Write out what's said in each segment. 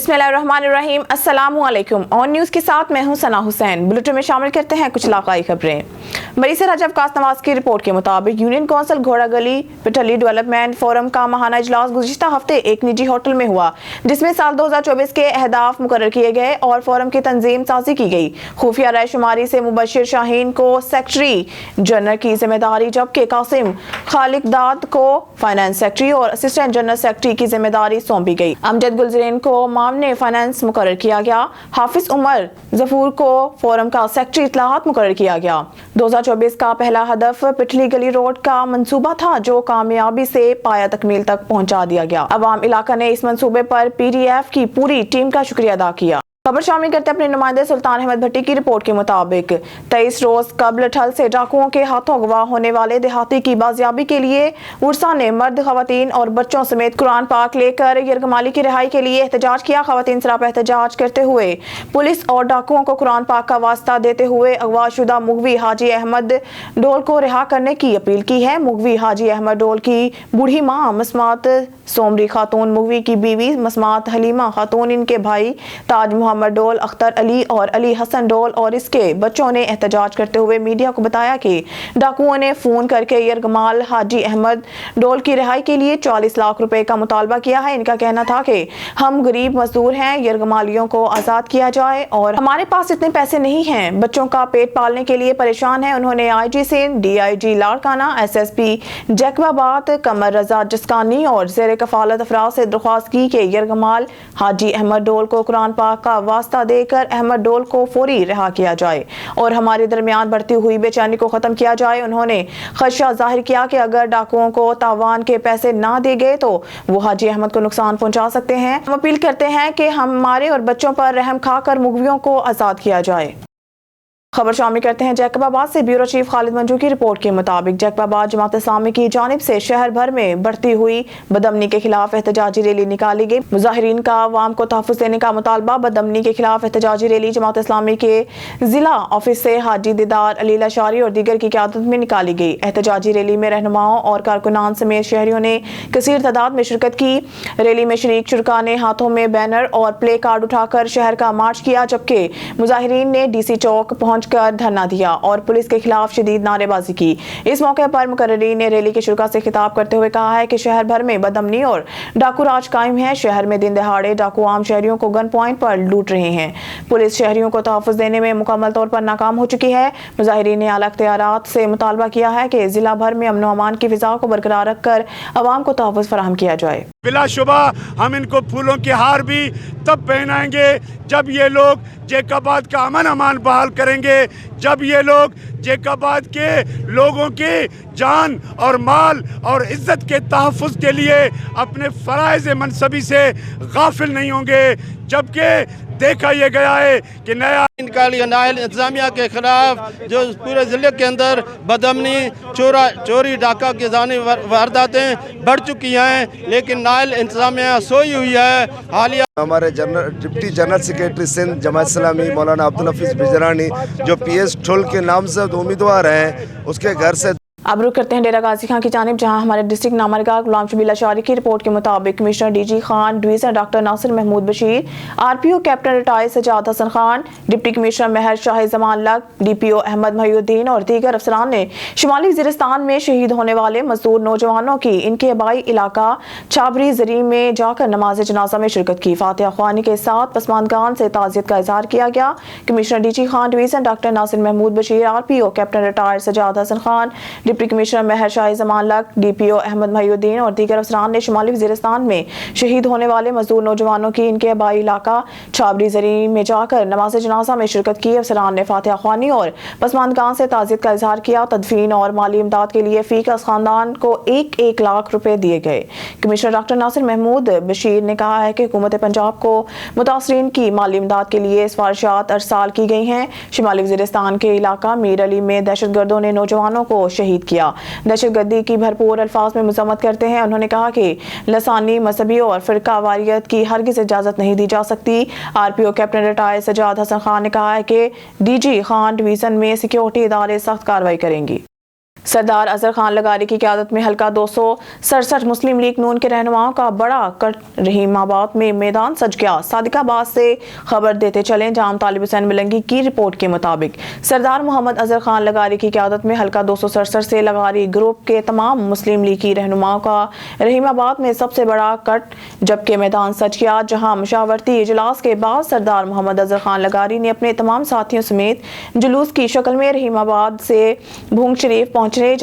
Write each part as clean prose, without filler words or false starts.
बिस्मिल्लाहिर्रहमानिर्रहीम, अस्सलामु अलैकुम। ऑन न्यूज़ के साथ मैं हूं सना हुसैन। बुलेटिन में शामिल करते हैं कुछ इलाकाई खबरें। मरीज़ रजब कासनवाज की रिपोर्ट के मुताबिक यूनियन कौंसिल घोड़ा गली पिटली डेवलपमेंट फोरम का माहाना इजलास गुज़िश्ता हफ्ते एक निजी होटल में हुआ, जिसमें साल 2024 के अहदाफ मुकर्रर किए गए और फोरम की तंजीम साजी की गई। खुफिया राय शुमारी से मुबशिर शाहीन को सेक्रेटरी जनरल की जिम्मेदारी, जबकि कासिम खालिकदाद को फाइनेंस सेक्रेटरी और असिस्टेंट जनरल सेक्रेटरी की जिम्मेदारी सौंपी गई। अमजद गुलजरेन को मामले फाइनेंस मुकर्रर किया गया। हाफिज उमर जफूर को फोरम का सेक्रेटरी इत्तलाहात मुकर्रर किया गया। 2024 का पहला हदफ पिटली गली रोड का मंसूबा था, जो कामयाबी से पाया तकमील तक पहुंचा दिया गया। अवाम इलाका ने इस मंसूबे पर पीडीएफ की पूरी टीम का शुक्रिया अदा किया। खबर शामिल करते अपने नुमाइंदे सुल्तान अहमद भट्टी की रिपोर्ट के मुताबिक 23 रोज कबल ठल से डाकुओं के हाथों अगवा होने वाले देहाती की बाजियाबी के लिए उर्सा ने मर्द, खवातीन और बच्चों समेत कुरान पाक लेकर यरगमाली की रिहाई के लिए एहतजाज किया। खवातीन सरापा एहतजाज करते हुए पुलिस और डाकुओं को कुरान पाक का वास्ता देते हुए अगवाशुदा मुगवी हाजी अहमद डोल को रिहा करने की अपील की है। मुगवी हाजी अहमद डोल की बूढ़ी माँ मसमात सोमरी खातून, मुगवी की बीवी मसमात हलीमा खातून, इनके भाई ताज मोहम्मद डोल, अख्तर अली और अली हसन डोल और इसके बच्चों ने एहतजाज करते हुए मीडिया को बताया कि डाकुओं ने फोन करके यरगमाल हाजी अहमद डोल की रिहाई के लिए 40 लाख रुपए का मुतालबा किया है। इनका कहना था कि हम गरीब मजदूर हैं, यरगमालियों को आजाद किया जाए और हमारे पास इतने पैसे नहीं हैं, बच्चों का पेट पालने के लिए परेशान है। उन्होंने IG Sindh, DIG Larkana, SSP Jacobabad कमर रजा जस्कानी और जेर कफालत अफराद से दरख्वास्त की कि यरगमाल हाजी अहमद डोल को कुरान पाक का वास्ता देकर अहमद डोल को फौरी रिहा किया जाए और हमारे दरमियान बढ़ती हुई बेचैनी को खत्म किया जाए। उन्होंने खदशा जाहिर किया कि अगर डाकुओं को तावान के पैसे ना दिए गए तो वो हाजी अहमद को नुकसान पहुंचा सकते हैं। हम अपील करते हैं कि हमारे और बच्चों पर रहम खाकर मुगवियों को आजाद किया जाए। खबर शामिल करते हैं जैकबाबाद से। ब्यूरो चीफ खालिद मंजू की रिपोर्ट के मुताबिक जैकबाबाद जमात इस्लामी की जानिब से शहर भर में बढ़ती हुई बदअमनी के खिलाफ एहतजाजी रैली निकाली गई। मुजाहिरीन का आवाम को तहफ़्फ़ुज़ देने का मुतालबा। बदअमनी के खिलाफ एहतजाजी रैली जमात इस्लामी के जिला ऑफिस से हाजी दीदार अली लाशारी और दीगर की क़यादत में निकाली गई। एहतजाजी रैली में रहनुमाओं और कारकुनान समेत शहरियों ने कसीर तादाद में शिरकत की। रैली में शरीक शुरका ने हाथों में बैनर और प्ले कार्ड उठाकर शहर का मार्च किया, जबकि मुजाहिरीन ने DC चौक पहुंच कर धरना दिया और पुलिस के खिलाफ शदीद नारेबाजी की। इस मौके पर मुकर्ररीन ने रैली के शुरा से खिताब करते हुए कहा है कि शहर भर में बदअमनी और डाकू राज कायम है। शहर में दिन दहाड़े डाकू आम शहरियों को गन पॉइंट पर लूट रहे हैं। पुलिस शहरियों को तहफ़्फ़ुज़ देने में मुकम्मल तौर पर नाकाम हो चुकी है। मुजाहिरीन ने आला इख्तियारात से मुतालबा किया है कि जिला भर में अमन व अमान की फिजा को बरकरार रखकर अवाम को तहफ़्फ़ुज़ फराहम किया जाए। बिलाशुबा हम इनको फूलों के हार भी तब पहनाएंगे जब ये लोग जैकबाबाद का अमन अमान बहाल करेंगे, जब ये लोग जैकबाबाद के लोगों की जान और माल और इज्जत के तहफ़्फ़ुज़ के लिए अपने फ़राइज़ मनसबी से गाफिल नहीं होंगे। जबकि देखा यह गया है कि नया नायल इंतज़ामिया के खिलाफ जो पूरे ज़िले के अंदर बदअमनी, चोरी डाका की जानी वारदातें बढ़ चुकी हैं, लेकिन नायल इंतज़ामिया सोई हुई है। हालिया हमारे deputy general secretary Sindh Jamaat Islami मौलाना अब्दुल हफीज़ बिजरानी जो PS ठुल के नाम से उम्मीदवार हैं, उसके घर से अब रुक करते हैं डेरा गाजी खान की जानिब, जहां हमारे डिस्ट्रिक्ट नामरगा गुलाम शबीर लाशारी की रिपोर्ट के मुताबिक commissioner DG Khan division doctor Nasir Mahmood Bashir, RPO captain retired Sajjad Hasan Khan, deputy commissioner Mehar Shah Zaman लग, DPO अहमद महिउद्दीन और दीगर अफसरान ने शुमाली वज़ीरिस्तान में शहीद होने वाले मजदूर नौजवानों की इनके आबाई इलाका छाबरी जरी में जाकर नमाज जनाजा में शिरकत की। फातिहा ख्वानी के साथ पसमानदगान से ताज़ियत का इजहार किया गया। Commissioner DG Khan division doctor Nasir Mahmood Bashir, RPO captain retired Sajjad Hasan Khan, deputy commissioner Mehar Shah Zaman लग, DPO अहमद महिउद्दीन और दीगर अफसरान ने शुमाली वज़ीरिस्तान में शहीद होने वाले मजदूर नौजवानों की इनके आबाई इलाका छाबरी जरी में जाकर नमाज जनाजा में शिरकत की। अफसरान ने फातिहा ख्वानी और पसमानदगान से ताज़ियत का इजहार किया। तदफीन और माली इमदाद के लिए फी कस खानदान को 1-1 लाख रुपए दिए गए। कमिश्नर डॉक्टर नासिर महमूद बशीर ने कहा है कि हुकूमत पंजाब को मुतासरीन की माली इमदाद के लिए सिफारिशात अरसाल की गई हैं। शुमाली वज़ीरिस्तान के इलाका मीर अली में दहशत गर्दों ने नौजवानों को शहीद किया। दहशतगर्दी की भरपूर अल्फाज में मजम्मत करते हैं। उन्होंने कहा कि लसानी, मजहबी और फिरका वारियत की हरगिज़ इजाज़त नहीं दी जा सकती। RPO captain retired Sajjad Hasan Khan ने कहा है कि DG खान डिवीज़न में सिक्योरिटी इदारे सख्त कार्रवाई करेंगी। سردار اظہر خان لغاری کی قیادت میں حلقہ 267 مسلم لیگ نون کے رہنماؤں کا بڑا کٹ رحیم آباد میں میدان سج گیا۔ صادق آباد سے خبر دیتے چلیں جہاں طالب حسین ملنگی کی رپورٹ کے مطابق سردار محمد اظہر خان لغاری کی قیادت میں حلقہ 267 سے لغاری گروپ کے تمام مسلم لیگی رہنماؤں کا رحیم آباد میں سب سے بڑا کٹ جبکہ میدان سج گیا، جہاں مشاورتی اجلاس کے بعد سردار محمد اظہر خان لغاری نے اپنے تمام ساتھیوں سمیت جلوس کی شکل میں رحیم آباد سے بھونگ شریف پہنچے،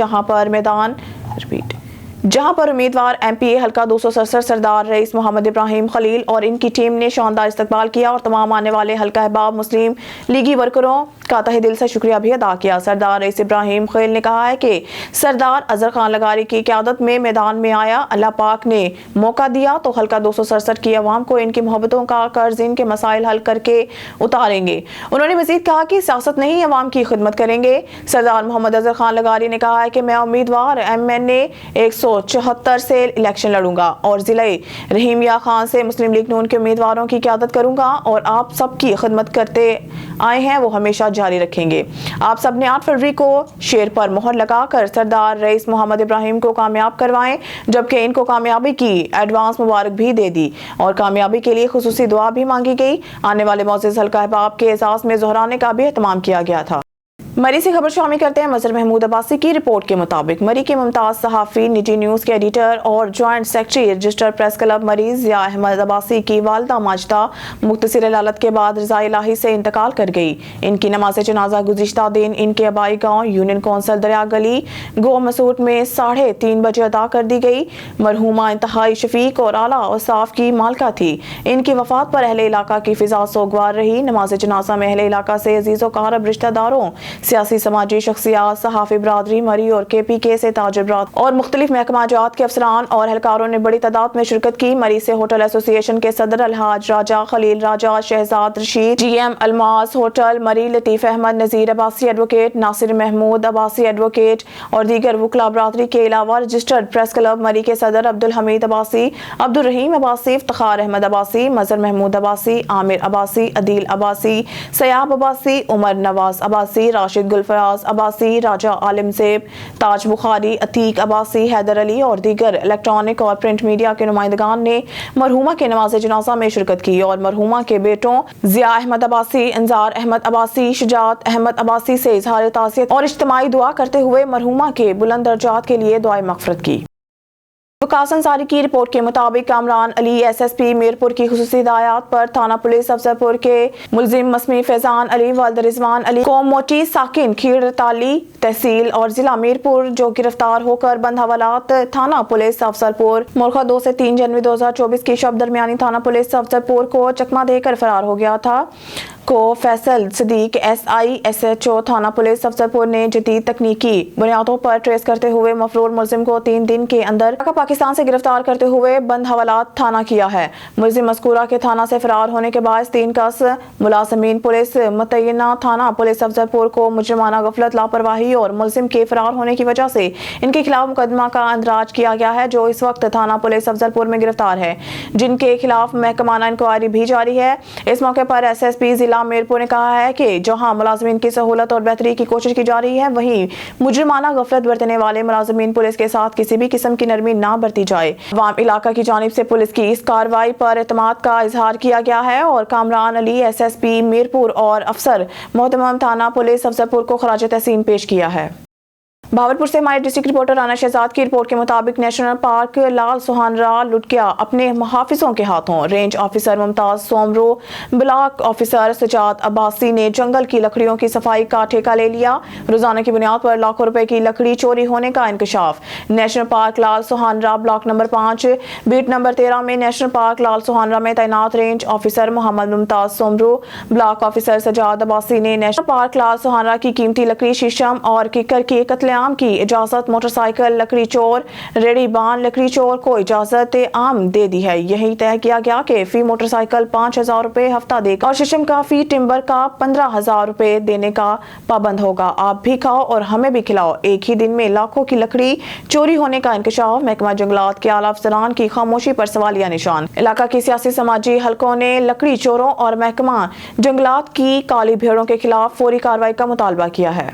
جہاں پر امیدوار ایم پی اے حلقہ 267 سردار رئیس محمد ابراہیم خلیل اور ان کی ٹیم نے شاندار استقبال کیا اور تمام آنے والے حلقہ احباب مسلم لیگی ورکروں کا تہہ دل سے شکریہ بھی ادا کیا۔ سردار رئیس ابراہیم خلیل نے کہا ہے کہ سردار اظہر خان لغاری کی قیادت میں میدان میں آیا، اللہ پاک نے موقع دیا تو حلقہ 267 کی عوام کو ان کی محبتوں کا قرض ان کے مسائل حل کر کے اتاریں گے۔ انہوں نے مزید کہا کہ سیاست نہیں، عوام کی خدمت کریں گے۔ سردار محمد اظہر خان لغاری نے کہا ہے کہ میں امیدوار MNA 174 سے الیکشن لڑوں گا اور ضلع رحیمیہ خان سے مسلم لیگ نون کے امیدواروں کی قیادت کروں گا اور آپ سب کی خدمت کرتے آئے ہیں وہ ہمیشہ جاری رکھیں گے۔ آپ سب نے 8 فروری کو شیر پر مہر لگا کر سردار رئیس محمد ابراہیم کو کامیاب کروائیں، جبکہ ان کو کامیابی کی ایڈوانس مبارک بھی دے دی اور کامیابی کے لیے خصوصی دعا بھی مانگی گئی۔ آنے والے معزز حلقہ احباب کے اعزاز میں زہرانے کا بھی اہتمام کیا گیا تھا۔ مری سے خبر شامل کرتے ہیں۔ مظہر محمود عباسی کی رپورٹ کے مطابق مری کے ممتاز صحافی، نجی نیوز کے ایڈیٹر اور joint secretary registered press club Murree Zia Ahmed Abbasi کی والدہ ماجدہ مختصر علالت کے بعد رضا الہی سے انتقال کر گئی۔ ان کی نماز جنازہ گزشتہ دن ان کے آبائی گاؤں یونین کونسل دریا گلی گو مسعود میں 3:30 بجے ادا کر دی گئی۔ مرحومہ انتہائی شفیق اور اعلیٰ اوصاف کی مالکہ تھی۔ ان کی وفات پر اہل علاقہ کی فضا سوگوار رہی۔ نماز جنازہ میں اہل علاقہ سے عزیز و اقارب، رشتہ داروں، سیاسی سماجی شخصیات، صحافی برادری مری اور KPK سے تاجر برادری اور مختلف محکمہ جات کے افسران اور اہلکاروں نے بڑی تعداد میں شرکت کی۔ مری سے ہوٹل ایسوسی ایشن کے صدر الحاج راجہ خلیل راجہ، شہزاد رشید، GM الماس ہوٹل مری، لطیف احمد نذیر عباسی ایڈوکیٹ، ناصر محمود عباسی ایڈوکیٹ اور دیگر وکلاء برادری کے علاوہ رجسٹرڈ پریس کلب مری کے صدر عبدالحمید عباسی، عبدالرحیم عباسی، افتخار احمد عباسی، مظہر محمود عباسی، عامر عباسی، عدیل عباسی، سیاب عباسی، عمر نواز عباسی، راشد گلفراز عباسی، راجہ عالم زیب، تاج بخاری، عتیق عباسی، حیدر علی اور دیگر الیکٹرانک اور پرنٹ میڈیا کے نمائندگان نے مرحومہ کے نماز جنازہ میں شرکت کی اور مرحومہ کے بیٹوں ضیاء احمد عباسی، انذار احمد عباسی، شجاعت احمد عباسی سے اظہار تعزیت اور اجتماعی دعا کرتے ہوئے مرحومہ کے بلند درجات کے لیے دعائے مغفرت کی۔ وقاص انصاری کی رپورٹ کے مطابق کامران علی SSP میرپور کی خصوصی ہدایات پر تھانہ پولیس افسر پور کے ملزم مسمی فیضان علی ولد رضوان علی قوم موٹی ساکن کھیڑ تالی تحصیل اور ضلع میرپور جو گرفتار ہو کر بند حوالات تھانہ پولیس افسر پور مورخہ 2 سے 3 جنوری 2024 کی شب درمیانی تھانہ پولیس افسر پور کو چکمہ دے کر فرار ہو گیا تھا کو فیصل صدیق SI SHO تھانہ پولیس افسر پور نے جدید تکنیکی بنیادوں پر ٹریس کرتے ہوئے مفرور ملزم کو 3 دن کے اندر پاکستان سے گرفتار کرتے ہوئے بند حوالات تھانہ کیا ہے۔ ملزم مذکورہ کے تھانہ سے فرار ہونے کے باعث 3 کس ملازمین پولیس متعینہ تھانہ پولیس افسر پور کو مجرمانہ غفلت، لاپرواہی اور ملزم کے فرار ہونے کی وجہ سے ان کے خلاف مقدمہ کا اندراج کیا گیا ہے جو اس وقت تھانہ پولیس افسر پور میں گرفتار ہے، جن کے خلاف محکمانہ انکوائری بھی جاری ہے۔ اس موقع پر SSP ضلع میرپور نے کہا ہے کہ جہاں ملازمین کی سہولت اور بہتری کی کوشش کی جا رہی ہے وہیں مجرمانہ غفلت برتنے والے ملازمین پولیس کے ساتھ کسی بھی قسم کی نرمی نہ برتی جائے۔ عوام علاقہ کی جانب سے پولیس کی اس کارروائی پر اعتماد کا اظہار کیا گیا ہے اور کامران علی SSP میرپور اور افسر محترم تھانہ پولیس افسر پور کو خراج تحسین پیش کیا ہے۔ بھاولپور سے ہمارے ڈسٹرکٹ رپورٹر رانا شہزاد کی رپورٹ کے مطابق نیشنل پارک لال سہانرا لٹ گیا اپنے محافظوں کے ہاتھوں۔ رینج آفیسر ممتاز سومرو، بلاک آفیسر سجاد عباسی نے جنگل کی لکڑیوں کی صفائی کا ٹھیکہ لے لیا۔ روزانہ کی بنیاد پر لاکھوں روپے کی لکڑی چوری ہونے کا انکشاف۔ نیشنل پارک لال سہانرا بلاک نمبر 5 بیٹ نمبر 13 میں نیشنل پارک لال سہانرا میں تعینات رینج آفیسر محمد ممتاز سومرو، بلاک آفیسر سجاد عباسی نے نیشنل پارک لال سہانرا کی قیمتی لکڑی، شیشم اور ککر کی قتل عام کی اجازت موٹر سائیکل لکڑی چور، ریڑی بان لکڑی چور کو اجازت عام دے دی ہے۔ یہی طے کیا گیا کہ فی موٹر سائیکل 5,000 روپے ہفتہ دے کر اور شیشم کا فی ٹمبر کا 15,000 روپے دینے کا پابند ہوگا۔ آپ بھی کھاؤ اور ہمیں بھی کھلاؤ۔ ایک ہی دن میں لاکھوں کی لکڑی چوری ہونے کا انکشاف۔ محکمہ جنگلات کے اعلیٰ افسران کی خاموشی پر سوالیہ نشان۔ علاقہ کی سیاسی سماجی حلقوں نے لکڑی چوروں اور محکمہ جنگلات کی کالی بھیڑوں کے خلاف فوری کارروائی کا مطالبہ کیا ہے۔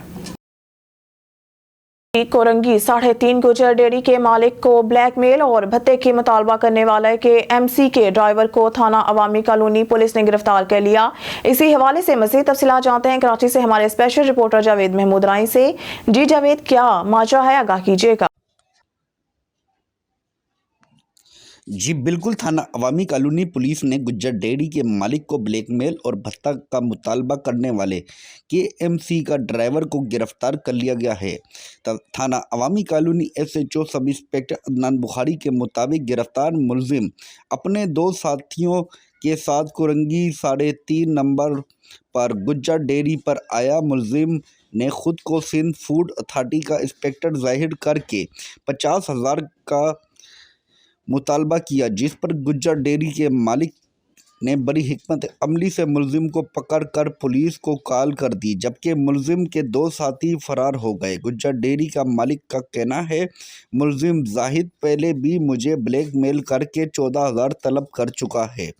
कोरंगी 3.5 गुजर डेयरी के मालिक को ब्लैकमेल और भत्ते की मुतालबा करने वाले के एमसी के ड्राइवर को थाना अवामी कॉलोनी पुलिस ने गिरफ्तार कर लिया। इसी हवाले से मज़ीद तफसीलात जानते हैं कराची से हमारे स्पेशल रिपोर्टर जावेद महमूद राय से। जी जावेद, क्या माजरा है, आगाह कीजिएगा। जी बिल्कुल, थाना अवामी कॉलोनी पुलिस ने गुज्जर डेयरी के मालिक को ब्लैकमेल और भत्ता का मुतालबा करने वाले केएमसी का ड्राइवर को गिरफ्तार कर लिया गया है। थाना Awami colony SHO sub inspector Adnan Bukhari के मुताबिक गिरफ्तार मुलजिम अपने 2 साथियों के साथ कोरंगी 3.5 नंबर पर गुज्जर डेयरी पर आया। मुलजिम ने खुद को सिंध फूड अथॉरिटी का इंस्पेक्टर जाहिर करके 50,000 का मुतालबा किया, जिस पर गुज्जर डेयरी के मालिक ने बड़ी हिकमत अमली से मुलजिम को पकड़ कर पुलिस को कॉल कर दी, जबकि मुलजिम के 2 साथी फरार हो गए। गुज्जर डेयरी का मालिक का कहना है, मुलजिम जाहिद पहले भी मुझे ब्लैकमेल करके 14,000 तलब कर चुका है।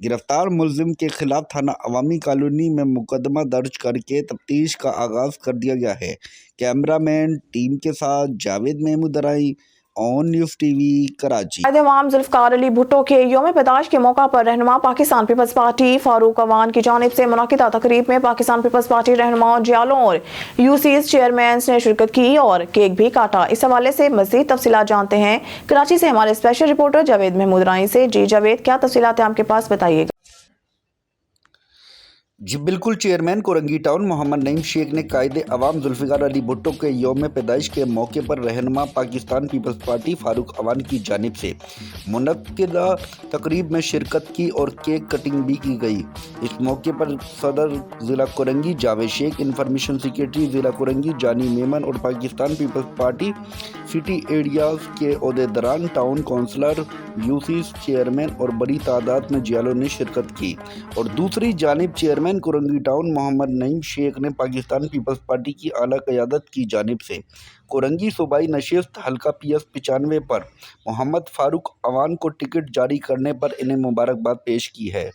गिरफ्तार मुलजिम के खिलाफ थाना अवामी कॉलोनी में मुकदमा दर्ज करके तफ्तीश का आगाज़ कर दिया गया है। कैमरामैन टीम के साथ जावेद महमूद राय, ऑन न्यूज़ टीवी, कराची। अवाम जुल्फकार अली भुट्टो के यौम पैदाइश के मौका पर रहनुमा पाकिस्तान पीपल्स पार्टी फारूक अवान की जानिब से मुनाकिदा तकरीब में पाकिस्तान पीपल्स पार्टी रहनुमा जियालों और यूसीज चेयरमैन ने शिरकत की और केक भी काटा। इस हवाले से मज़ीद तफसीलात जानते हैं कराची से हमारे स्पेशल रिपोर्टर जावेद महमूद राय से। जी जावेद, क्या तफसीलात हैं आपके पास, बताइएगा। जी बिल्कुल, चेयरमैन कोरंगी टाउन मोहम्मद नईम शेख ने कायदे अवाम जुल्फिकार अली भुट्टो के यौम पैदाइश के मौके पर रहनुमा पाकिस्तान पीपल्स पार्टी फारूक अवान की जानिब से मुनक्किदा तकरीब में शिरकत की और केक कटिंग भी की गई। इस मौके पर सदर ज़िला कोरंगी जावेद शेख, इंफॉर्मेशन सेक्रेटरी ज़िला कोरंगी जानी मेमन और पाकिस्तान पीपल्स पार्टी सिटी एरियाज़ के ओहदेदारान, टाउन काउंसलर, यूसी चेयरमैन और बड़ी तादाद में जियालों ने शिरकत की। और दूसरी जानिब चेयरमैन कोरंगी टाउन मोहम्मद नईम शेख ने पाकिस्तान पीपल्स पार्टी की आला क़यादत की जानिब से कोरंगी सूबाई नशिस्त हल्का PS 95 पर मोहम्मद फारूक अवान को टिकट जारी करने पर इन्हें मुबारकबाद पेश की है।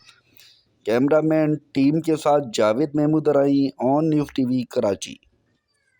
कैमरामैन टीम के साथ जावेद महमूद राई, ऑन न्यूज़ टीवी, कराची।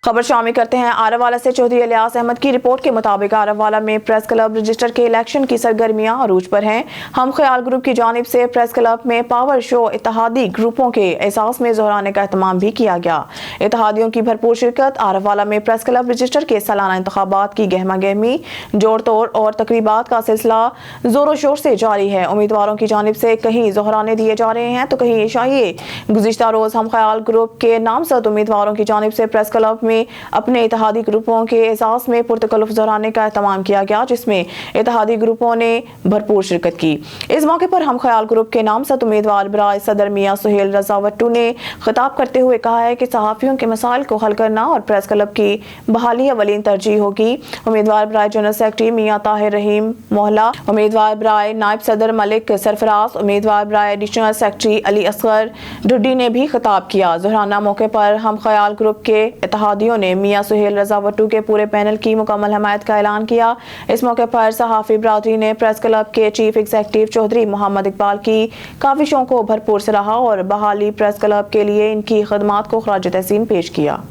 खबर शामिल करते हैं आरवाला से। चौधरी इलियास अहमद की रिपोर्ट के मुताबिक आरवाला में प्रेस क्लब रजिस्टर के इलेक्शन की सरगर्मियां अरूज पर हैं। हम ख्याल ग्रुप की जानिब से प्रेस क्लब में पावर शो इत्तेहादी ग्रुपों के एहसास में दोहराने का एहतमाम भी किया गया। इत्तेहादियों की भरपूर शिरकत। आरवाला में प्रेस क्लब रजिस्टर के सालाना इंतखाबात की गहमा गहमी, जोड़ तोड़ और तकरीबात का सिलसिला जोरों शोर से जारी है। उम्मीदवारों की जानिब से कहीं जोहराने दिए जा रहे हैं तो कहीं इशाइए। गुज़िश्ता रोज हम ख्याल ग्रुप के नामजद उम्मीदवारों की जानिब से प्रेस क्लब में अपने इत्तेहादी ग्रुपों के एहसास में पुरतकल्लुफ़ दोहराने का एहतमाम किया गया, जिसमें इत्तेहादी ग्रुपों ने भरपूर शिरकत की। इस मौके पर हम ख्याल ग्रुप के नामजद उम्मीदवार बराए सदर मियां सुहेल रजा वट्टू ने खिताब करते हुए कहा है कि सहाफ़ियों के मसाइल को हल करना और प्रेस क्लब की बहाली अवलीन तरजीह होगी। उम्मीदवार बराए जनरल सेक्रेटरी मियां ताहिर रहीम मोहला, उम्मीदवार बराए नायब सदर मलिक सरफराज, उम्मीदवार बराए एडिशनल सेक्रेटरी अली असगर ढुड्डी ने भी खिताब किया। जोहराना मौके पर हम ख्याल ग्रुप के इत्तेहादियों ने मियां सुहेल रजा वट्टू के पूरे पैनल की मुकम्मल हमायत का ऐलान किया। इस मौके पर सहाफ़ी बरादरी ने प्रेस क्लब के चीफ एग्जीक्यूटिव चौधरी मोहम्मद इकबाल की काविशों को भरपूर सराहा और बहाली प्रेस क्लब के लिए इनकी खदमात को खराज तहसीन पेश किया।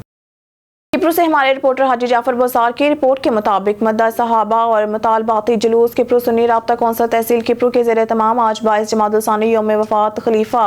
किप्रू से हमारे रिपोर्टर हाजी जाफर बसार की रिपोर्ट के मुताबिक मद्दा सहाबा और मुतालबाती जुलूस किप्रू सुन्नी राब्ता कौंसिल तहसील किप्रू के ज़ेरे तमाम आज 22 जमादुल सानी यौम वफ़ात खलीफा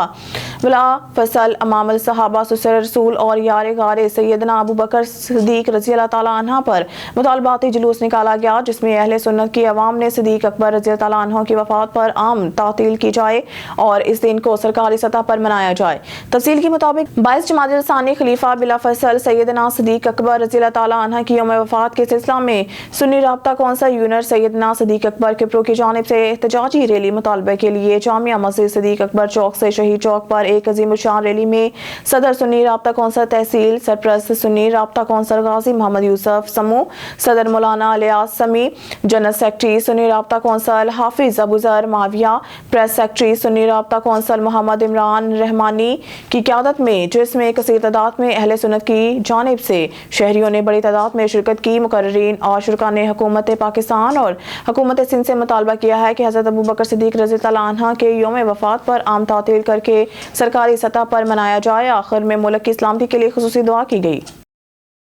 वला फसल अमामल सहाबा सुसर रसूल और यार गारे सैयदना अबू बकर सिद्दीक रज़ी अल्लाह ताला अन्हा पर मुतालबाती जुलूस निकाला गया, जिसमें अहले सुन्नत की अवाम ने सिद्दीक अकबर रज़ी अल्लाह ताला अन्हु की वफ़ात पर आम तातील की जाए और इस दिन को सरकारी सतह पर मनाया जाए। तफसील के मुताबिक 22 जमादुल सानी खलीफा बिला फसल सैयदना सिद्दीक अकबर रज़ी अल्लाह ताला अन्हा की यौम वफ़ात के सिलसिला में सुन्नी राब्ता कौंसिल यूनिट सैयदना सिद्दीक अकबर किप्रू की जानिब से एहतजाजी रैली मुतालबे के लिए जामिया मस्जिद सिद्दीक अकबर चौक से शहीद चौक पर एक अजीम शान रैली में सदर सुन्नी राब्ता कौंसिल तहसील, सरप्रस्त सुन्नी राब्ता कौंसिल गाजी मोहम्मद यूसुफ समू, सदर मौलाना इलियास समी, जनरल सेक्रेटरी सुन्नी राब्ता कौंसिल हाफिज अबूजर माविया, प्रेस सेक्रेटरी सुन्नी राब्ता कौंसिल मोहम्मद इमरान रहमानी की क़यादत में, जिसमें कसीर तादाद में अहले सुन्नत की जानिब से शहरियों ने बड़ी तादाद में शिरकत की। मुकर्रीरीन और शुरका ने हुकूमत पाकिस्तान और हुकूमत सिंध से मुतालबा किया है कि हज़रत अबू बकर सिद्दीक रज़ी अल्लाह अन्हा के यौम वफ़ात पर आम तातील करके सरकारी सतह पर मनाया जाए। आखिर में मुल्क की सलामती के लिए खुसूसी दुआ की गई।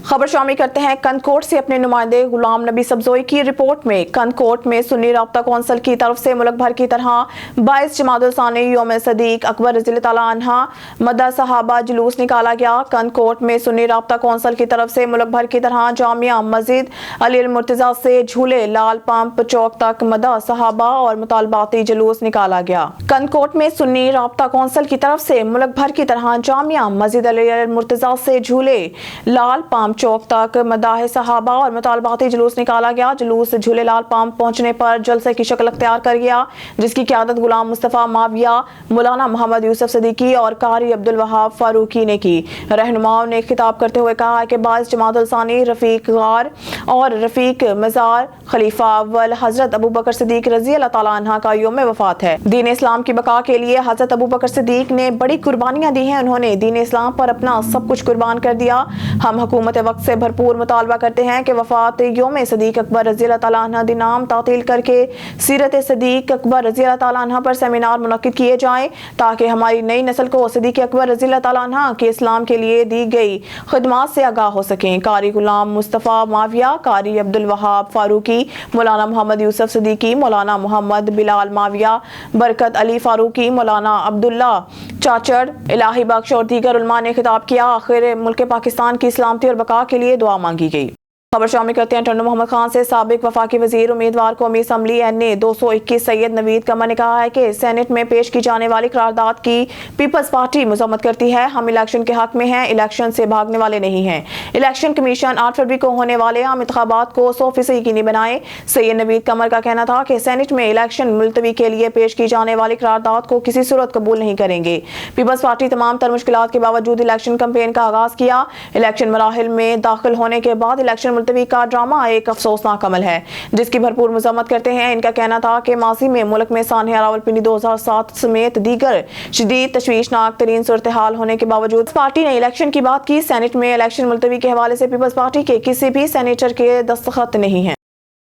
खबर शामिल करते हैं कंदकोट से अपने नुमाइंदे गुलाम नबी सब्जोई की रिपोर्ट में। कंदकोट में सुन्नी राब्ता कौंसिल की तरफ से मुल्क भर की तरह 22 जमादुल सानी यौम सदीक अकबर रज़ी ताला अन्हा मदा सहाबा जुलूस निकाला गया। कंदकोट में सुन्नी राब्ता कौंसिल की तरफ से मुल्क भर की तरह जामिया मस्जिद अली मुर्तजा से झूले लाल पंप चौक तक मदा सहाबा और मुतालबाती जुलूस निकाला गया। कंदकोट में सुन्नी राब्ता कौंसिल की तरफ से मुल्क भर की तरह जामिया मस्जिद अली मुर्तजा से झूले लाल पंप चौक तक मदाह सहाबा और मुतालबाती जुलूस निकाला गया। जुलूस झूलेलाल पंप पहुंचने पर जलसे की शक्ल अख्तियार कर गया, जिसकी क़यादत गुलाम मुस्तफ़ा माविया, मौलाना मोहम्मद यूसुफ सिद्दीकी और कारी अब्दुल वहाब फारूकी ने की। रहनुमाओं ने खिताब करते हुए कहा कि 22 जमादुल सानी रफ़ीक गार और रफ़ीक मज़ार खलीफा अव्वल हज़रत अबू बकर सिद्दीक रज़ी अल्लाह ताला अन्हा का यौम वफ़ात है। दीन इस्लाम की बका के लिए हज़रत अबू बकर सिद्दीक ने बड़ी कुर्बानियाँ दी हैं। उन्होंने दीन इस्लाम पर अपना सब कुछ कुर्बान कर दिया। हम हुकूमत वक्त से भरपूर मुतालबा करते हैं कि वफात यौम सदीक अकबर रज़ी अल्लाह ताला अन्हा दिन नाम तातील करके सीरत सदीक अकबर रज़ी अल्लाह ताला अन्हा पर सेमिनार मुनक्किद किए जाएं, ताकि हमारी नई नस्ल को सदीक अकबर रज़ी अल्लाह ताला अन्हा के इस्लाम के लिए दी गई खिदमत से आगाह हो सकें। कारी गुलाम मुस्तफ़ा माविया, कारी अब्दुल वहाब फारूकी, मौलाना मोहम्मद यूसुफ सिद्दीकी, मौलाना मोहम्मद बिलाल माविया, बरकत अली फारूकी, मौलाना अब्दुल्ला चाचड़, इलाही बख्श और दीगर उलमा ने खिताब किया। आखिर मुल्क पाकिस्तान की सलामती और बका के लिए दुआ मांगी गई। खबर शामिल करते हैं टन्नू मोहम्मद खान से। साबिक वफाकी वजीर उम्मीदवार कौमी असम्बली NA 221 सैयद नवीद कमर ने कहा है कि सेनेट में पेश की जाने वाली करारदाद की पीपल्स पार्टी मजम्मत करती है। हम इलेक्शन के हक में हैं, इलेक्शन से भागने वाले नहीं हैं। इलेक्शन कमीशन 8 फरवरी को होने वाले आम इंतखाबात को 100% यकीनी बनाए। सैयद नवीद कमर का कहना था कि सेनेट में इलेक्शन मुलतवी के लिए पेश की जाने वाली करारदाद को किसी सूरत कबूल नहीं करेंगे। पीपल्स पार्टी तमाम तर मुश्किलात के बावजूद इलेक्शन कैंपेन का आगाज किया। इलेक्शन मराहिल में दाखिल होने के बाद इलेक्शन मुलतवी का ड्रामा एक अफसोसनाक अमल है, जिसकी भरपूर मजम्मत करते हैं। इनका कहना था कि माजी में मुल्क में सानिया रावलपिंडी 2007 समेत दीगर शदीद तशवीशनाक तरीन सूरत हाल होने के बावजूद पार्टी ने इलेक्शन की बात की। सेनेट में इलेक्शन मुलतवी के हवाले से पीपल्स पार्टी के किसी भी सेनेटर के दस्तखत नहीं है।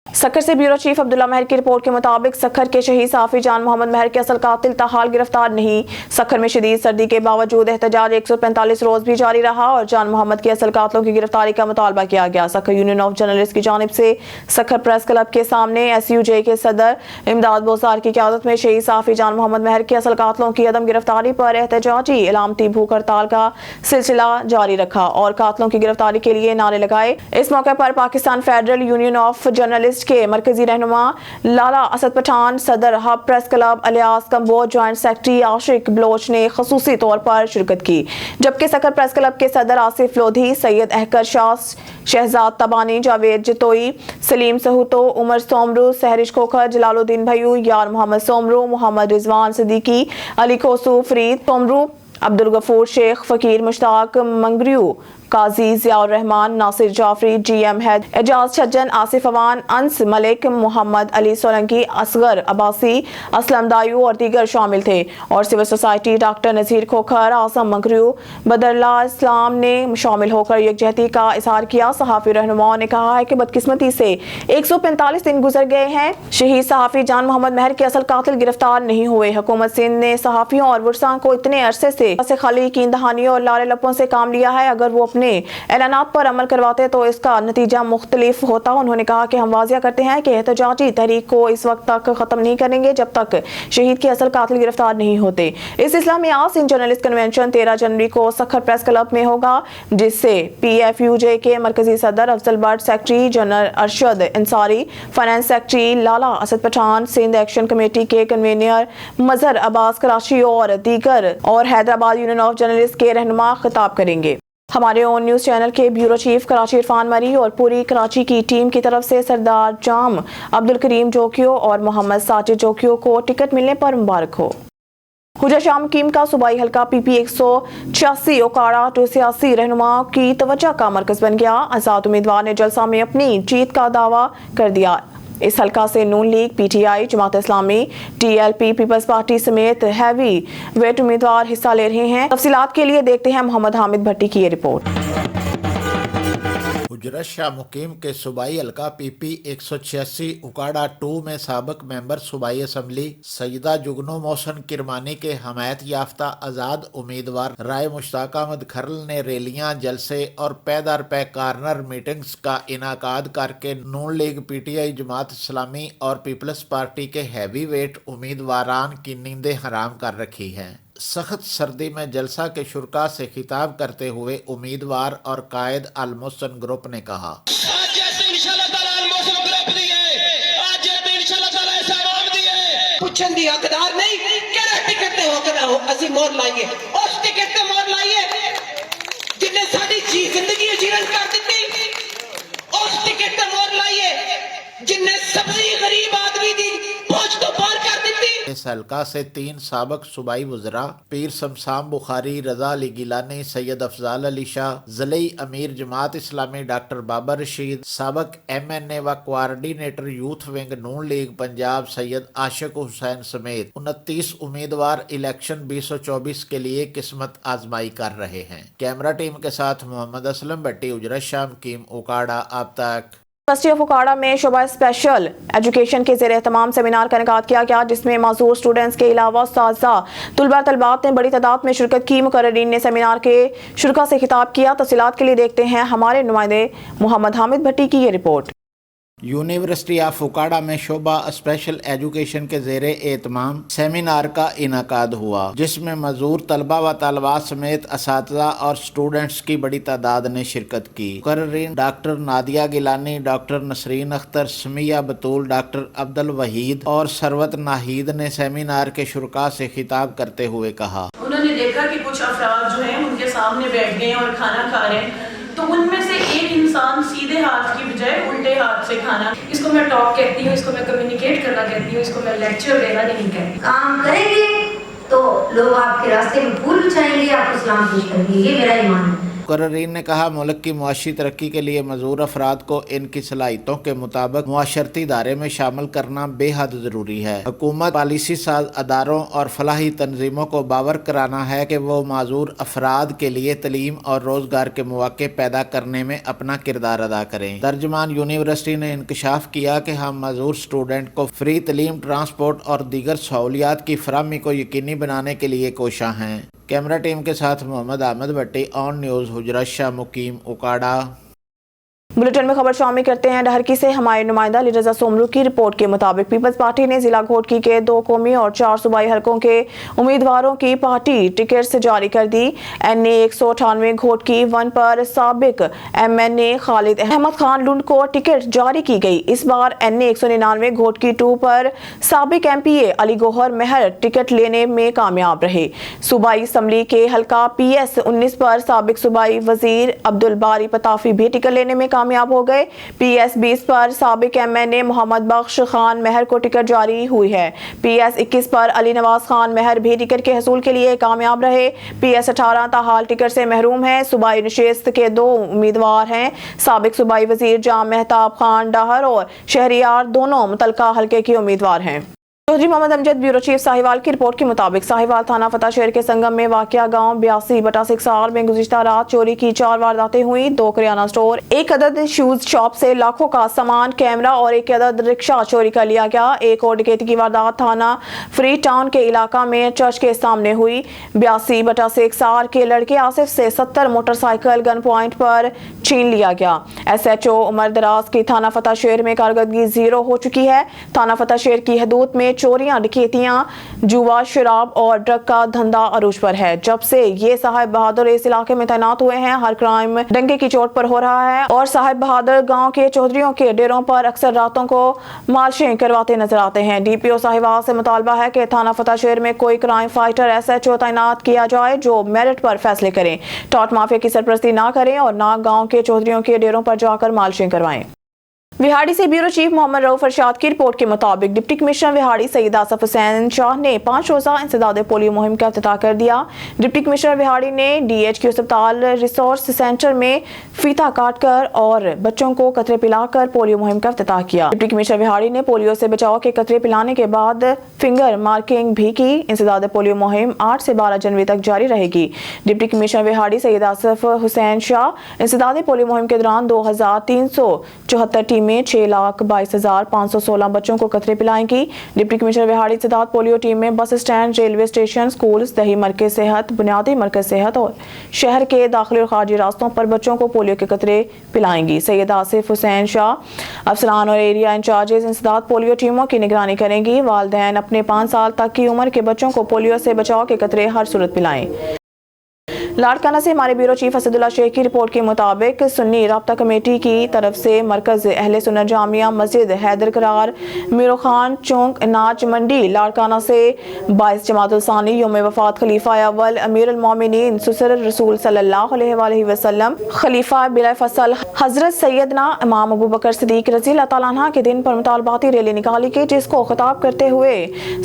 सखर से ब्यूरो चीफ अब्दुल्ला महर की रिपोर्ट के मुताबिक सखर के शहीद सहाफ़ी जान मोहम्मद महर के असल कातिल ताहाल गिरफ्तार नहीं। सखर में शदीद सर्दी के बावजूद एहतजाज 145 रोज भी जारी रहा और जान मोहम्मद के असल कातिलों की गिरफ्तारी का मुतालबा किया गया। सखर यूनियन ऑफ जर्नलिस्ट की जानिब से सखर प्रेस क्लब के सामने SUJ के सदर इमदाद बोसार की क़यादत में शहीद सहाफ़ी जान मोहम्मद महर के असल कातिलों की अदम गिरफ्तारी पर एहतजाजी इलामती भूख हड़ताल का सिलसिला जारी रखा और कातिलों की गिरफ्तारी के लिए नारे लगाए। इस मौके पर Pakistan federal union of journalist के मरकजी रहनुमा लाला असद पठान, सदर Hub press club Ilyas Kamboj, joint secretary Ashiq Baloch ने खसूसी तौर पर शिरकत की, जबकि सखर प्रेस क्लब के सदर आसिफ लोधी, सैयद अहकर शाह, शहजाद तबानी, जावेद जितोई, सलीम सहूतो, उमर सोमरू, सहरिश खोखर, जलालुद्दीन भयू, यार मोहम्मद सोमरू, मोहम्मद रिजवान सिद्दीकी, अली कोसू, फरीद सोमरू, अब्दुल गफूर शेख, फकीर मुश्ताक मंगरियू, काजी जियाउर रहमान, नासिर जाफरी, GM हैद, एजाज छज्जन, आसिफ अवान, अंस मलिक, मोहम्मद अली सोलंकी, असगर अब्बासी, असलम दायू और दीगर शामिल थे। और सिविल सोसाइटी डॉक्टर नज़ीर खोखर, आसम मंगरियू, बदरला इस्लाम ने शामिल होकर यकजहती का इजहार किया। सहाफ़ी रहनुमाओं ने कहा है कि बदकिस्मती से 145 दिन गुजर गए हैं, शहीद सहाफ़ी जान मोहम्मद महर के असल कातिल गिरफ्तार नहीं हुए। हुकूमत सिंध ने सहाफ़ियों और वर्सा को इतने अरसे से खाली यकीन दहानियों और लारे लपों से काम लिया है। अगर वो अपने ऐलानात पर अमल करवाते तो इसका नतीजा मुख्तलिफ होता। उन्होंने कहा कि हम वाजिया करते हैं कि एहतजाजी तहरीक को इस वक्त तक खत्म नहीं करेंगे जब तक शहीद के असल कातिल गिरफ्तार नहीं होते। इस सिलसिला में आज सिंध जर्नलिस्ट कन्वेंशन 13 जनवरी को सखर प्रेस क्लब में होगा, जिससे PFUJ के मरकजी सदर Afzal Butt, secretary general Arshad Ansari, finance secretary Lala Asad Pathan, Sindh action committee के कन्वीनर मजहर अब्बास कराची और दीगर और हैदराबाद यूनियन ऑफ जर्नलिस्ट के रहनुमा खिताब करेंगे। हमारे ओन न्यूज़ चैनल के ब्यूरो चीफ कराची इरफान मरी और पूरी कराची की टीम की तरफ से सरदार जाम अब्दुल करीम जोकियो और मोहम्मद साजिद जोकियो को टिकट मिलने पर मुबारक हो। हुजा शाम कीम का सूबाई हल्का PP 186 ओकाड़ा 286 रहनुमाओं की तवज्जो का मरकज बन गया। आजाद उम्मीदवार ने जलसा में अपनी जीत का दावा कर दिया। इस हल्का से नून league, PTI, Jamaat Islami, TLP, peoples party समेत हैवी वेट उम्मीदवार हिस्सा ले रहे हैं। तफसीलात के लिए देखते हैं मोहम्मद हामिद भट्टी की ये रिपोर्ट। गुजरत शाह मुकीम के सूबाई हल्का PP 186 उकाड़ा 2 में साबिक मेंबर सूबाई असम्बली सईदा जुगनू मोहसन किरमानी के हमायत याफ्ता आज़ाद उम्मीदवार राय मुश्ताक अहमद खरल ने रैलियां, जलसे और पै दर पै कार्नर मीटिंग्स का इनाकाद करके नून लीग PTI जमात इस्लामी और पीपल्स पार्टी के हैवी वेट उम्मीदवारान की नींदें हराम कर रखी हैं। सख्त सर्दी में जलसा के शुरा से खिताब करते हुए उम्मीदवार और कायद अल मोहसन ग्रुप ने कहा, ਪੁੱਛਣ ਦੀ ਹੱਕਦਾਰ ਨਹੀਂ ਕਿਹੜਾ ਟਿਕਟ ਤੇ ਹੋ ਅਸੀਂ ਮੋਹਰ ਲਾਈਏ ਉਸ ਟਿਕਟ ਤੇ ਮੋਹਰ ਲਾਈਏ ਜਿੰਨੇ ਸਾਡੀ ਜ਼ਿੰਦਗੀ ਜੀਵਨ ਕਰ ਦਿੱਤੀ ਉਸ ਟਿਕਟ ਤੇ ਮੋਹਰ ਲਾਈਏ जिन्ने सबसे गरीब आदमी दी पहुंच तो पार कर दी। इस हल्का से 3 साबिक सूबाई वज़रा पीर शमशाम बुखारी, रजा अली गिलानी, सैयद अफजाल अली शाह, ज़लई अमीर जमात इस्लामी डॉक्टर बाबर रशीद, साबिक MNA व कोआर्डिनेटर यूथ विंग नून लीग पंजाब सैयद आशिक हुसैन समेत 29 उम्मीदवार इलेक्शन 2024 के लिए किस्मत आजमाई कर रहे हैं। कैमरा टीम के साथ मोहम्मद असलम भट्टी, उजरत शाह मुकीम, उकाड़ा। अब तक यूनिवर्सिटी ऑफ उकाड़ा में शोबा स्पेशल एजुकेशन के ज़ेरे एहतमाम सेमिनार का इनेकाद किया गया, जिसमें माजूर स्टूडेंट्स के अलावा उस्ताज़ा तुलबा तलबात ने बड़ी तादाद में शिरकत की। मुकर्ररीन ने सेमिनार के शुरा से खिताब किया। तफसीलात के लिए देखते हैं हमारे नुमाइंदे मोहम्मद हामिद भट्टी की ये रिपोर्ट। यूनिवर्सिटी ऑफ उकाड़ा में शोबा स्पेशल एजुकेशन के ज़ेरे एहतमाम सेमिनार का इनाकाद हुआ, जिसमें मजूर तलबा व तलबात समेत असातिज़ा और स्टूडेंट्स की बड़ी तादाद ने शिरकत की। मुकर्ररीन डॉक्टर नादिया गिलानी, डॉक्टर नसरीन अख्तर, समिया बतूल, डॉक्टर अब्दुल वहीद और सरवत नाहिद ने सेमिनार के शुरा से खिताब करते हुए कहा, उन्होंने देखा कि कुछ अफराद जो हैं उनके सामने बैठ गए और खाना खा रहे हैं, तो उनमें से एक इंसान सीधे हाथ की बजाय उल्टे हाथ से खाना, इसको मैं टॉक कहती हूँ, इसको मैं कम्युनिकेट करना कहती हूँ, इसको मैं लेक्चर देना नहीं कहती। काम करेंगे तो लोग आपके रास्ते में फूल बिछाएंगे, आपको सलाम पेश करेंगे, ये मेरा ईमान है। मुकर्ररीन ने कहा, मुल्क की मुआशी तरक्की के लिए मजूर अफराद को इनकी सलाहियतों के मुताबिक मुआशरती दायरे में शामिल करना बेहद ज़रूरी है। हुकूमत पॉलिसी साज अदारों और फलाही तंजीमों को बावर कराना है कि वो माजूर अफराद के लिए तलीम और रोज़गार के मौके पैदा करने में अपना किरदार अदा करें। तर्जमान यूनिवर्सिटी ने इंकशाफ किया कि हम माजूर स्टूडेंट को फ्री तलीम, ट्रांसपोर्ट और दीगर सहूलियात की फराहमी को यकीनी बनाने के लिए कोशा हैं। कैमरा टीम के साथ Mohammad Ahmad Bhatti, on news, Hujra Shah Muqeem, Okara. Bulletin में खबर शामिल करते हैं डहरकी से। हमारे नुमाइंदा अली रजा सोमरू की रिपोर्ट के मुताबिक पीपल्स पार्टी ने जिला घोटकी के 2 कौमी और 4 सूबाई हलकों के उम्मीदवारों की पार्टी टिकट जारी कर दी। NA 198 घोटकी 1 पर साबिक MNA खालिद अहमद खान लुंड को टिकट जारी की गई। इस बार NA 199 घोटकी 2 पर साबिक MPA अली गौहर मेहर टिकट लेने में कामयाब रहे। सूबाई असम्बली के हलका PS 19 पर साबिक सूबाई वजीर अब्दुल बारी पताफी भी टिकट लेने में कामयाब हो गए। PS 20 पर साबिक MNA मोहम्मद बख्श खान मेहर को टिकट जारी हुई है। PS 21 पर अली नवाज खान मेहर भी टिकट के हसूल के लिए कामयाब रहे। PS 18 ताहाल टिकट से महरूम है। सूबाई नशिस्त के 2 उम्मीदवार हैं। साबिक सूबाई वजीर जाम मेहताब खान डाहर और शहरियार दोनों मुतलका हल्के के उम्मीदवार हैं। चौधरी मोहम्मद अमजद, ब्यूरो चीफ साहिवाल की रिपोर्ट के मुताबिक साहिवाल थाना फतेह शहर के संगम में वाक़या गांव 82/6 में गुज़िश्ता रात चोरी की 4 वारदातें हुई। 2 किराना स्टोर, 1 अदद शूज शॉप से लाखों का सामान, कैमरा और 1 अदद रिक्शा चोरी कर लिया गया। एक और डकैती की वारदात थाना फ्री टाउन के इलाका में चर्च के सामने हुई। 82/6 के लड़के आसिफ से 70 मोटरसाइकिल गन पॉइंट पर छीन लिया गया। SHO उमर दराज की थाना फतेह शहर में कारकर्दगी 0 हो चुकी है। थाना फतेह शहर की हदूद में चोरियां, डकैतियां, जुआ, शराब और ड्रग का धंधा अरूज पर है। जब से ये साहिब बहादुर इस इलाके में तैनात हुए हैं, हर क्राइम डंके की चोट पर हो रहा है और साहिब बहादुर गांव के चौधरियों के डेरों पर अक्सर रातों को मार्चिंग करवाते नजर आते हैं। DPO साहिवाल से मुतालबा है कि थाना फतेह शहर में कोई क्राइम फाइटर SHO तैनात किया जाए जो मेरिट पर फैसले करें, टॉट माफिया की सरपरस्ती ना करें और ना गाँव के चौधरियों के डेरों पर जाकर मार्चिंग करवाएं। विहाड़ी से ब्यूरो चीफ मोहम्मद रऊफ अरशाद की रिपोर्ट के मुताबिक डिप्टी कमिश्नर विहाड़ी सैयद आसफ हुसैन शाह ने 5 रोज़ा इंसदाद पोलियो मुहिम का इफ्तिताह कर दिया। डिप्टी कमिश्नर विहाड़ी ने DHQ अस्पताल रिसोर्स सेंटर में फीता काटकर और बच्चों को कतरे पिलाकर पोलियो मुहिम का इफ्तिताह किया। डिप्टी कमिश्नर विहाड़ी ने पोलियो से बचाव के कतरे पिलाने के बाद फिंगर मार्किंग भी की। इंसदाद पोलियो मुहिम 8 से 12 जनवरी तक जारी रहेगी। डिप्टी कमिश्नर विहाड़ी सैयद आसफ हुसैन शाह इंसदाद पोलियो मुहिम के दौरान 2374 टीमें 6,22,516 बच्चों को कतरे पिलाएंगी। डिप्टी कमिश्नर विहाड़ी इंसदाद पोलियो टीम में bus stand, railway station, schools, दही मरकज सेहत, बुनियादी मरकज सेहत और शहर के दाखिली और खारजी रास्तों पर बच्चों को पोलियो के कतरे पिलाएंगी। सैयद आसिफ हुसैन शाह अफसरान और एरिया इंचार्जेस इंसदाद पोलियो टीमों की निगरानी करेंगी। वालिदैन अपने 5 साल तक की उम्र के बच्चों को पोलियो से बचाव के कतरे हर सूरत पिलाएं। लाड़काना से हमारे ब्यूरो चीफ असदुल्ला शेख की रिपोर्ट के मुताबिक सुन्नी राब्ता कमेटी की तरफ से मरकज अहले सुन्नत जामिया मस्जिद हैदर करार मीरो खान चौक नाच मंडी लाड़काना से 22 जमातुल सानी यौम वफात खलीफा अव्वल अमीरुल मोमिनीन सुसर रसूल सल्लल्लाहु अलैहि वसल्लम खलीफा बिला फसल हजरत सैयदना इमाम अबू बकर सिद्दीक रज़ी अल्लाह तआला अन्हु के दिन पर मुतालबाती रैली निकाली गई, जिसको खिताब करते हुए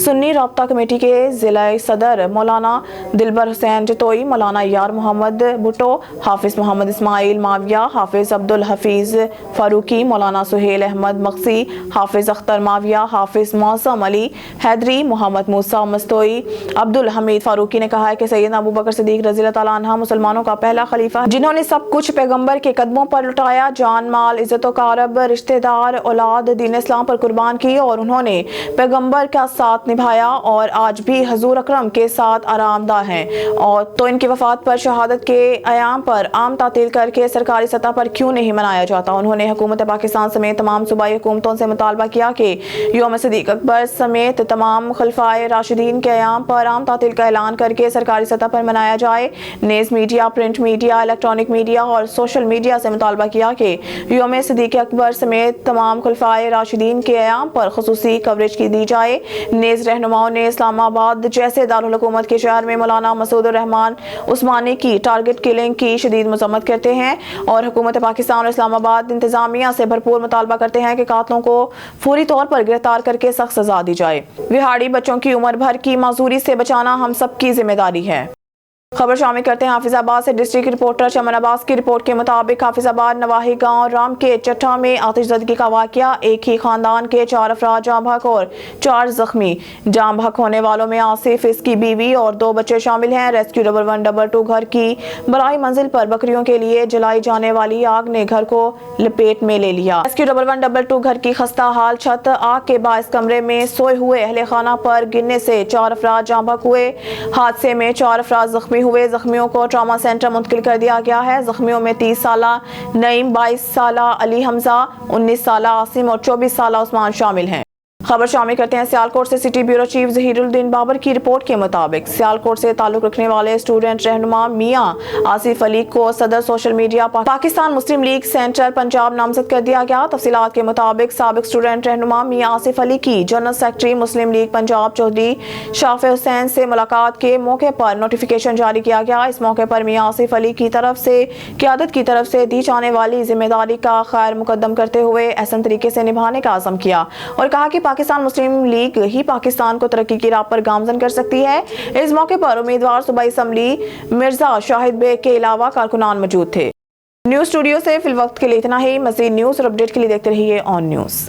सुन्नी राब्ता कमेटी के जिला सदर मौलाना दिलबर हुसैन जतोई, मौलाना यार मोहम्मद भुट्टो, हाफिज मोहम्मद इस्माइल माविया, हाफिज अब्दुल हफीज फारूकी, मौलाना सुहेल अहमद मक्सी, हाफिज अख्तर माविया, हाफिज मौसम अली हैदरी, मोहम्मद मूसा मस्तोई, अब्दुल हमीद फारूकी ने कहा है कि सैयदना अबू बकर सिद्दीक रज़ी अल्लाह तआला अन्हु मुसलमानों का पहला खलीफा जिन्होंने सब कुछ पैगंबर के कदमों पर लुटाया, जान माल इज्जत कारब रिश्तेदार औलाद दीन इस्लाम पर कुर्बान की और उन्होंने पैगंबर का साथ निभाया और आज भी हजूर अकरम के साथ आरामदा हैं। और तो इनकी वफात पर शहादत के अयाम पर आम तातील करके सरकारी सतह पर क्यों नहीं मनाया जाता। उन्होंने हुकूमत पाकिस्तान समेत तमाम सूबाई हुकूमतों से मुतालबा किया कि यौम सिद्दीक अकबर समेत तमाम खलफाए राशिदीन के अयाम पर आम तातील का ऐलान करके सरकारी सतह पर मनाया जाए। Naz media, print media, electronic media और सोशल मीडिया से मुतालबा किया कि यौम सिद्दीक अकबर समेत तमाम खलफाए राशिदीन के अयाम पर खुसूसी कवरेज की दी जाए। नेज रहनुमाओं ने इस्लामाबाद जैसे दारुल हुकूमत के शहर में मौलाना मसूद रहमान उस्मानी की टारगेट किलिंग की शदीद मजम्मत करते हैं और हुकूमत पाकिस्तान और इस्लामाबाद इंतजामिया से भरपूर मुतालबा करते हैं कि कातलों को फौरी तौर पर गिरफ्तार करके सख्त सजा दी जाए। विहाड़ी बच्चों की उम्र भर की माजूरी से बचाना हम सब की जिम्मेदारी है। खबर शामिल करते हैं हाफिजाबाद से। डिस्ट्रिक्ट रिपोर्टर चमन अब्बास की रिपोर्ट के मुताबिक हाफिजाबाद नवाही गांव राम के चट्टा में आतिशज़दगी का वाकया, एक ही खानदान के 4 अफराद जाँ बहक और 4 जख्मी। जाँ बहक होने वालों में आसिफ, इसकी बीवी और 2 बच्चे शामिल हैं। रेस्क्यू 1112 घर की बराई मंजिल पर बकरियों के लिए जलाई जाने वाली आग ने घर को लपेट में ले लिया। रेस्क्यू 1112 घर की खस्ता हाल छत आग के बायस कमरे में सोए हुए अहले खाना पर गिरने से 4 अफराद जाँ बहक हुए। हादसे में 4 अफराद जख्मी हुए। जख्मियों को ट्रॉमा सेंटर मुंतकिल कर दिया गया है। जख्मियों में 30 साला नईम, 22 साला अली हमजा, 19 साला आसिम और 24 साला उस्मान शामिल हैं। खबर शामिल करते हैं सियालकोट से। City bureau chief Zahiruddin Babar की रिपोर्ट के मुताबिक सियालकोट से ताल्लुक रखने वाले स्टूडेंट रहनुमा मियां आसिफ अली को सदर सोशल मीडिया पाकिस्तान मुस्लिम लीग सेंट्रल पंजाब नामजद कर दिया गया। तफसीलात के मुताबिक साबिक स्टूडेंट रहनुमा मियां आसिफ अली की जनरल सेक्रेटरी मुस्लिम लीग पंजाब चौधरी शाफे हुसैन से मुलाकात के मौके पर नोटिफिकेशन जारी किया गया। इस मौके पर मियां आसिफ अली की तरफ से क़यादत की तरफ से दी जाने वाली जिम्मेदारी का खैर मुकद्दम करते हुए अहसन तरीके से निभाने का आज़म किया और कहा कि पाकिस्तान मुस्लिम लीग ही पाकिस्तान को तरक्की की राह पर गामजन कर सकती है। इस मौके पर उम्मीदवार सूबाई असम्बली मिर्जा शाहिद बेग के अलावा कारकुनान मौजूद थे। न्यूज़ स्टूडियो से फिल वक्त के लिए इतना ही। मज़ीद न्यूज़ और अपडेट के लिए देखते रहिए ऑन न्यूज़।